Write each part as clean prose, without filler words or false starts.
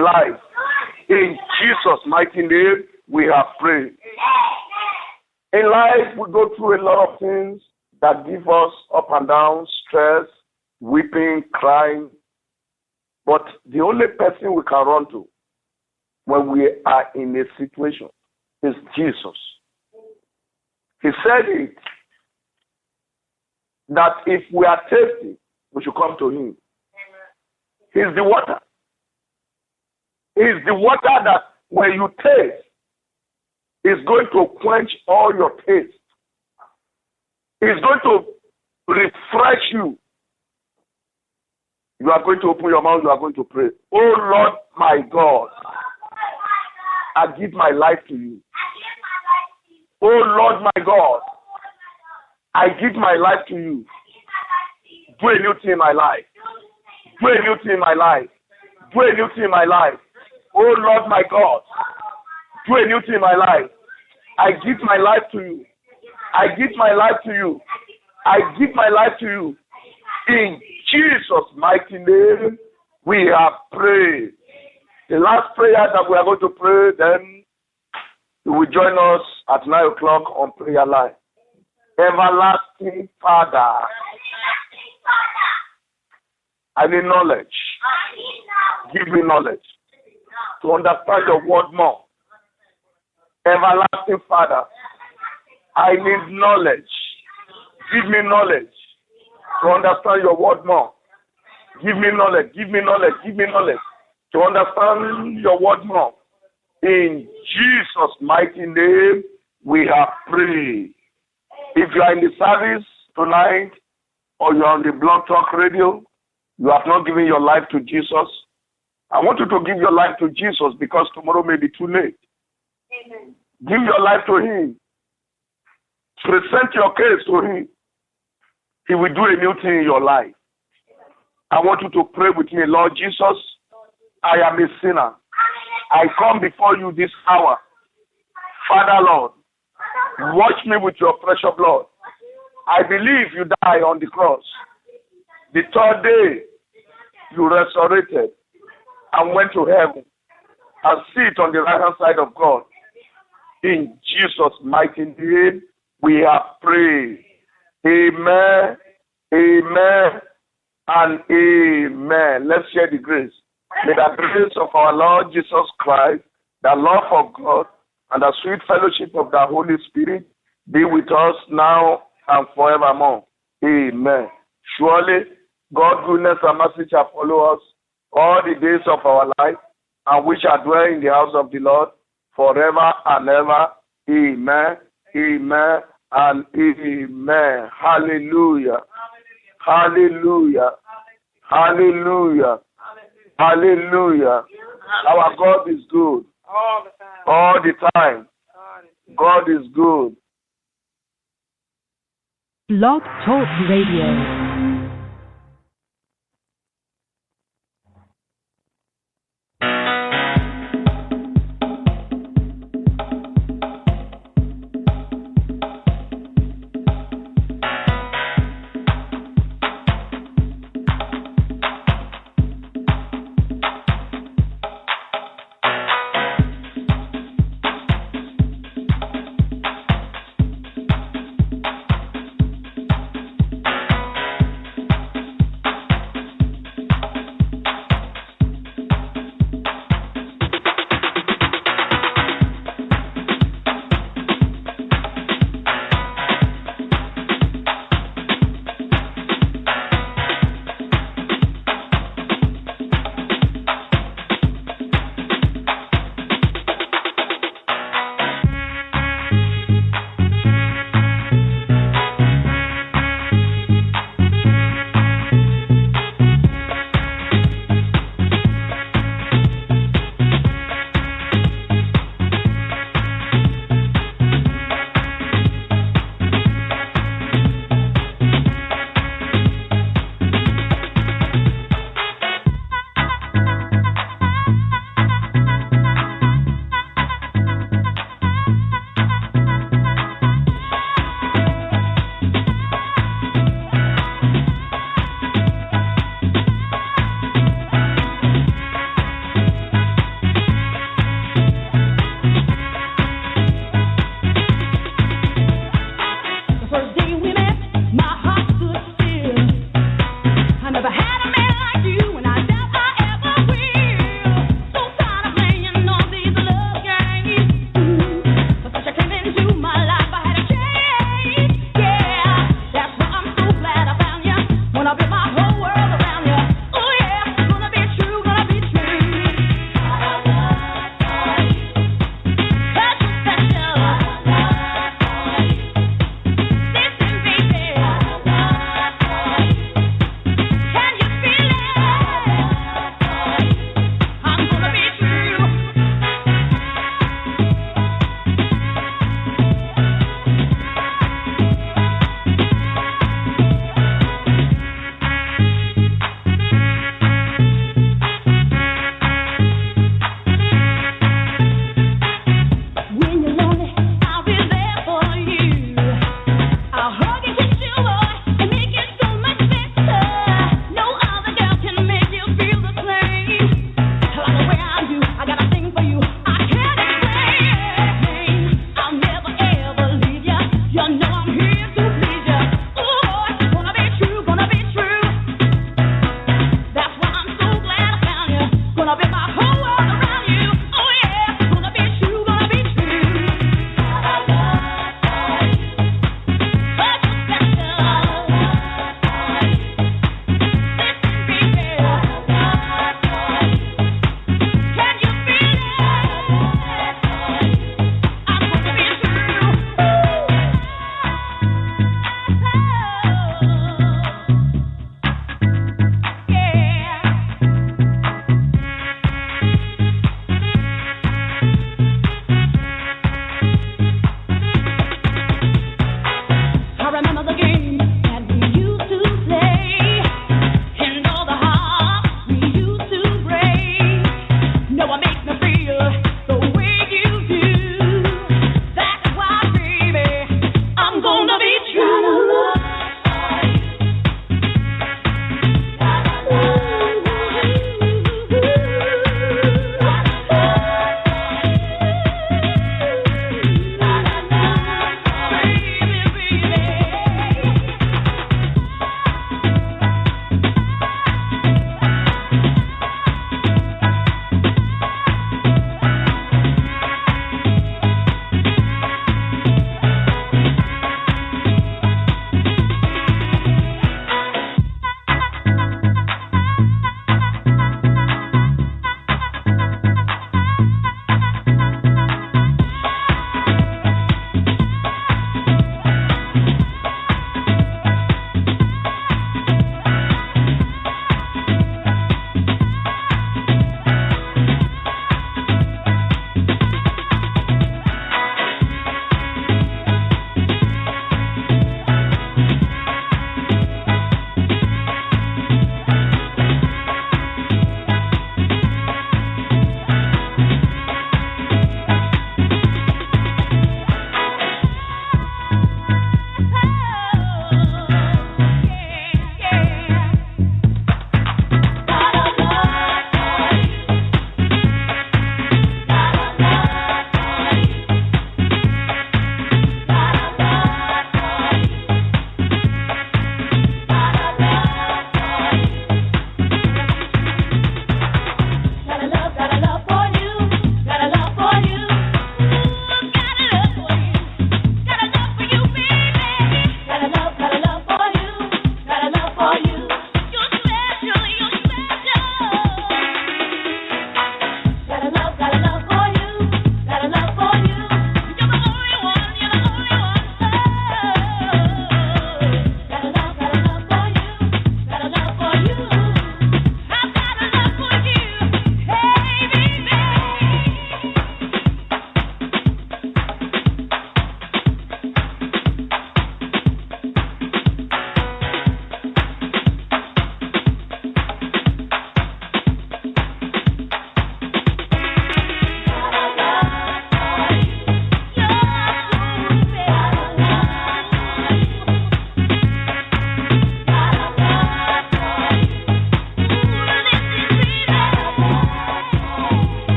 life. In Jesus' mighty name, we have prayed. In life, we go through a lot of things that give us up and down, stress, weeping, crying. But the only person we can run to when we are in a situation is Jesus. He said it, that if we are thirsty, we should come to him. He's the water. He's the water that when you taste, is going to quench all your taste. It's going to refresh you. You are going to open your mouth, you are going to pray. Oh Lord, my God, I give my life to you. Oh Lord, my God, I give my life to you. Do a new thing in my life. Do a new thing in my life. Do a new thing in my life. Oh Lord, my God, do a new thing in my life. I give my life to you. I give my life to you. I give my life to you. In Jesus' mighty name, we have prayed. The last prayer that we are going to pray, then you will join us at 9 o'clock on prayer line. Everlasting Father, I need knowledge. Give me knowledge to understand your word more. Everlasting Father, I need knowledge. Give me knowledge to understand your word more. Give me knowledge, give me knowledge, give me knowledge to understand your word more. In Jesus' mighty name, we have prayed. If you are in the service tonight or you are on the Blog Talk Radio, you have not given your life to Jesus, I want you to give your life to Jesus because tomorrow may be too late. Amen. Give your life to him. Present your case to him. He will do a new thing in your life. I want you to pray with me. Lord Jesus, I am a sinner. I come before you this hour. Father, Lord, wash me with your precious blood. I believe you died on the cross. The third day, you resurrected and went to heaven and sit on the right hand side of God. In Jesus' mighty name, we have prayed. Amen, amen, and amen. Let's share the grace. May the grace of our Lord Jesus Christ, the love of God, and the sweet fellowship of the Holy Spirit be with us now and forevermore. Amen. Surely, God's goodness and mercy shall follow us all the days of our life, and we shall dwell in the house of the Lord forever and ever. Amen, amen, and amen. Hallelujah. Hallelujah. Hallelujah. Hallelujah. Our God is good. All the time. God is good. Blog Talk Radio.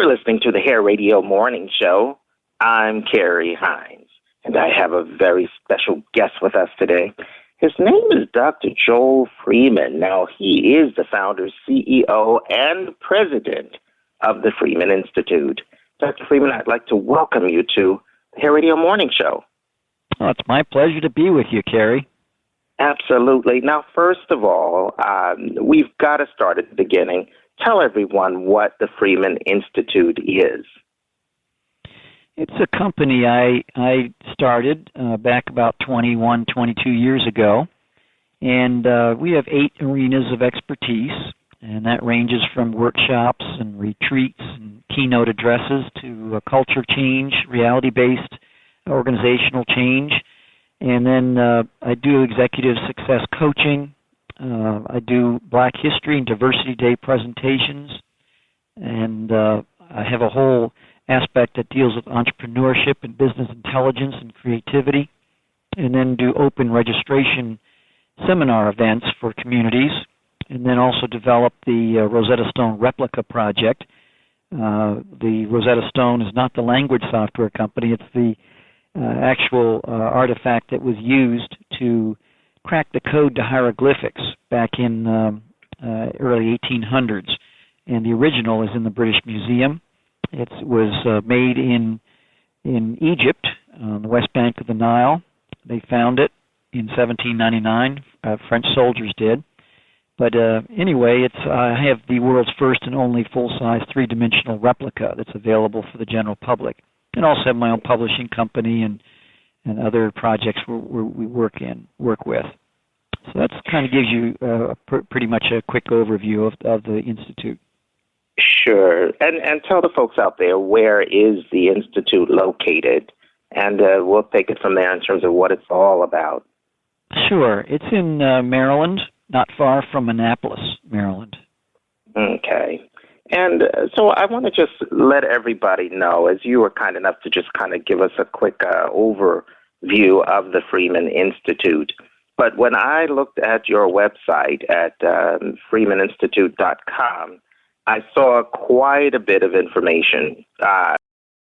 listening to the Hair Radio Morning Show. I'm Carrie Hines, and I have a very special guest with us today. His name is Dr. Joel Freeman. Now, he is the founder, CEO, and president of the Freeman Institute. Dr. Freeman, I'd like to welcome you to the Hair Radio Morning Show. Oh, it's my pleasure to be with you, Carrie. Absolutely. Now, first of all, we've got to start at the beginning. Tell everyone what the Freeman Institute is. It's a company I started back about 21, 22 years ago, and we have 8 arenas of expertise, and that ranges from workshops and retreats and keynote addresses to culture change, reality-based organizational change, and then I do executive success coaching. I do Black History and Diversity Day presentations, and I have a whole aspect that deals with entrepreneurship and business intelligence and creativity, and then do open registration seminar events for communities, and then also develop the Rosetta Stone Replica Project. The Rosetta Stone is not the language software company, it's the actual artifact that was used to crack the code to hieroglyphics back in early 1800s, and the original is in the British Museum. It was made in Egypt on the west bank of the Nile. They found it in 1799. French soldiers did. But anyway, I have the world's first and only full-size 3-dimensional replica that's available for the general public. And also have my own publishing company and other projects we work with. So that kind of gives you pretty much a quick overview of the Institute. Sure. And tell the folks out there, where is the Institute located? And we'll take it from there in terms of what it's all about. Sure. It's in Maryland, not far from Annapolis, Maryland. Okay. And so I want to just let everybody know, as you were kind enough to just kind of give us a quick overview of the Freeman Institute. But when I looked at your website at freemaninstitute.com, I saw quite a bit of information